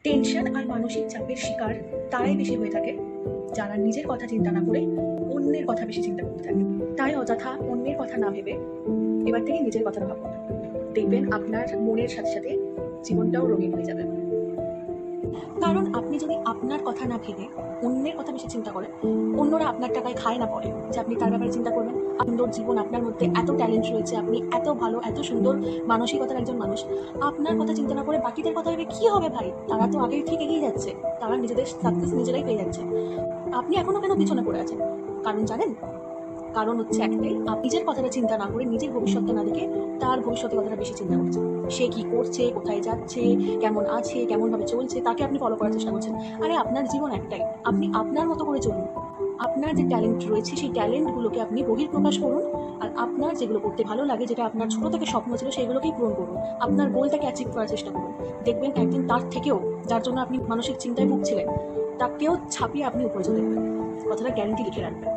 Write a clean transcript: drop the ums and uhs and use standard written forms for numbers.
Tension আর মানসিক চাপের শিকার তারাই বেশি হয়ে থাকে যারা নিজের কথা চিন্তা না করে অন্যের কথা বেশি চিন্তা করতে থাকে। তাই অযথা অন্যের কথা না ভেবে এবার থেকে নিজের কথাটা ভাবুন। দেখবেন আপনার মনের সাথে সাথে জীবনটাও রঙিন হয়ে যাবে। কারণ আপনি যদি আপনার কথা না ভেবে অন্যের কথা বেশি চিন্তা করেন, অন্যরা আপনার টাকায় খায় না পড়ে যে আপনি তার ব্যাপারে চিন্তা করবেন। সুন্দর জীবন, আপনার মধ্যে এত ট্যালেন্ট রয়েছে, আপনি এত ভালো, এত সুন্দর মানসিকতার একজন মানুষ, আপনার কথা চিন্তা না করে বাকিদের কথা ভেবে কি হবে ভাই? তারা তো আগেই ঠিক এগিয়ে যাচ্ছে, তারা নিজেদের সাকসেস নিজেরাই পেয়ে যাচ্ছে। আপনি এখনো কেন পিছনে পড়ে আছেন? কারণ জানেন, কারণ হচ্ছে একটাই, আপনি নিজের কথাটা চিন্তা না করে নিজের ভবিষ্যৎটা না দেখে তার ভবিষ্যতের কথাটা বেশি চিন্তা করছেন। সে কি করছে, কোথায় যাচ্ছে, কেমন আছে, কেমনভাবে চলছে, তাকে আপনি ফলো করার চেষ্টা করছেন। আরে আপনার জীবন একটাই, আপনি আপনার মতো করে চলুন। আপনার যে ট্যালেন্ট রয়েছে সেই ট্যালেন্টগুলোকে আপনি বহিঃপ্রকাশ করুন। আর আপনার যেগুলো করতে ভালো লাগে, যেটা আপনার ছোট থেকে স্বপ্ন ছিল, সেগুলোকেই পূরণ করুন। আপনার গোলটাকে অ্যাচিভ করার চেষ্টা করুন। দেখবেন একদিন তার থেকেও, যার জন্য আপনি মানসিক চিন্তায় ভুগছিলেন, তাকেও ছাপিয়ে আপনি উপরে চলে যাবেন। কথাটা গ্যারান্টি লিখে রাখবেন।